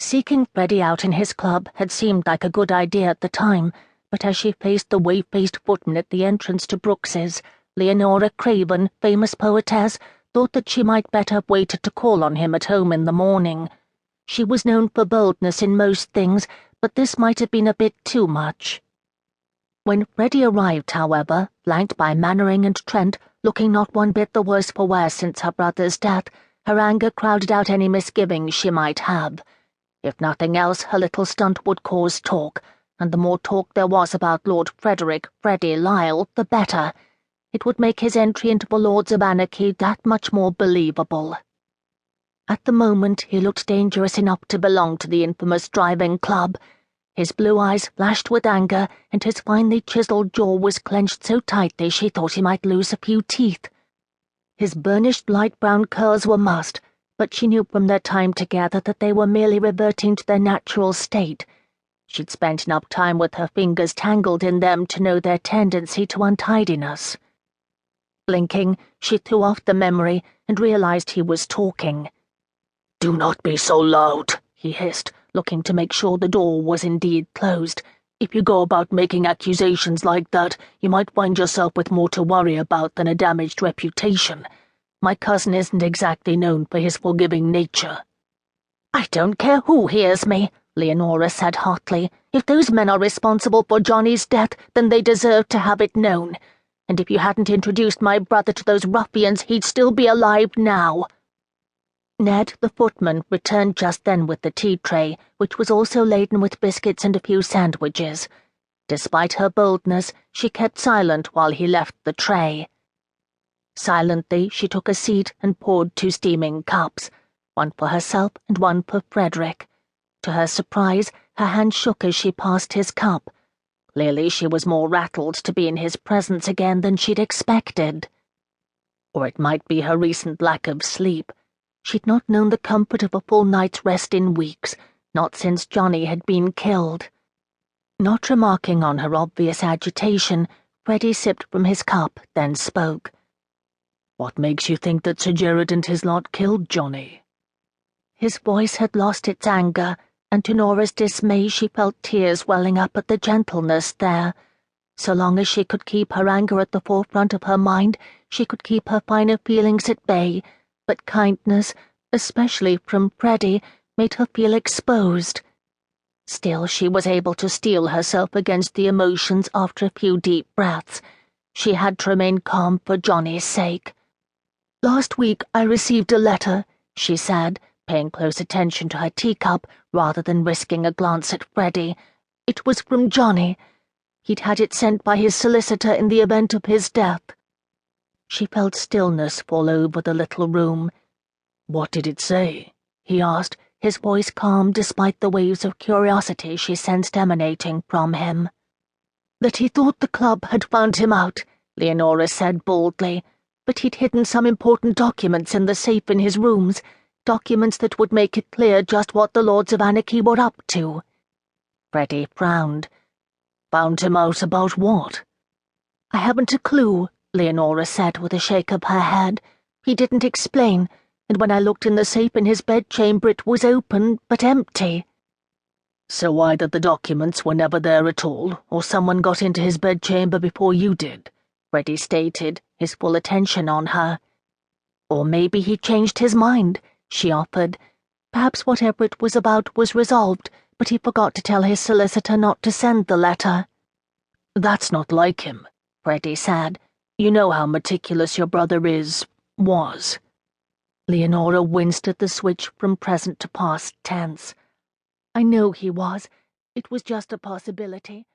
Seeking Freddie out in his club had seemed like a good idea at the time, but as she faced the wave-faced footman at the entrance to Brooks's, Leonora Craven, famous poetess, thought that she might better have waited to call on him at home in the morning. She was known for boldness in most things, but this might have been a bit too much. When Freddie arrived, however, flanked by Mannering and Trent, looking not one bit the worse for wear since her brother's death, her anger crowded out any misgivings she might have. If nothing else, her little stunt would cause talk, and the more talk there was about Lord Frederick Lisle, the better. It would make his entry into the Lords of Anarchy that much more believable. At the moment, he looked dangerous enough to belong to the infamous driving club. His blue eyes flashed with anger, and his finely chiselled jaw was clenched so tightly she thought he might lose a few teeth. His burnished light brown curls were mussed, but she knew from their time together that they were merely reverting to their natural state. She'd spent enough time with her fingers tangled in them to know their tendency to untidiness. Blinking, she threw off the memory and realized he was talking. "Do not be so loud," he hissed, looking to make sure the door was indeed closed. "If you go about making accusations like that, you might find yourself with more to worry about than a damaged reputation. My cousin isn't exactly known for his forgiving nature." "I don't care who hears me," Leonora said hotly. "If those men are responsible for Jonny's death, then they deserve to have it known. And if you hadn't introduced my brother to those ruffians, he'd still be alive now." Ned, the footman, returned just then with the tea-tray, which was also laden with biscuits and a few sandwiches. Despite her boldness, she kept silent while he left the tray. Silently, she took a seat and poured 2 steaming cups, one for herself and one for Frederick. To her surprise, her hand shook as she passed his cup. Clearly she was more rattled to be in his presence again than she'd expected. Or it might be her recent lack of sleep. She'd not known the comfort of a full night's rest in weeks, not since Jonny had been killed. Not remarking on her obvious agitation, Freddie sipped from his cup, then spoke. "What makes you think that Sir Gerard and his lot killed Jonny?" His voice had lost its anger, and to Nora's dismay she felt tears welling up at the gentleness there. So long as she could keep her anger at the forefront of her mind, she could keep her finer feelings at bay, but kindness, especially from Freddie, made her feel exposed. Still, she was able to steel herself against the emotions after a few deep breaths. She had to remain calm for Jonny's sake. "Last week I received a letter," she said, paying close attention to her teacup rather than risking a glance at Freddie. "It was from Jonny. He'd had it sent by his solicitor in the event of his death." She felt stillness fall over the little room. "What did it say?" he asked, his voice calm despite the waves of curiosity she sensed emanating from him. "That he thought the club had found him out," Leonora said boldly, "but he'd hidden some important documents in the safe in his rooms, documents that would make it clear just what the Lords of Anarchy were up to." Freddie frowned. "Found him out about what?" "I haven't a clue," Leonora said with a shake of her head. "He didn't explain, and when I looked in the safe in his bedchamber it was open, but empty." "So either the documents were never there at all, or someone got into his bedchamber before you did," Freddie stated, his full attention on her. "Or maybe he changed his mind," she offered. "Perhaps whatever it was about was resolved, but he forgot to tell his solicitor not to send the letter." "That's not like him," Freddie said. "You know how meticulous your brother was." Leonora winced at the switch from present to past tense. "I know he was. It was just a possibility."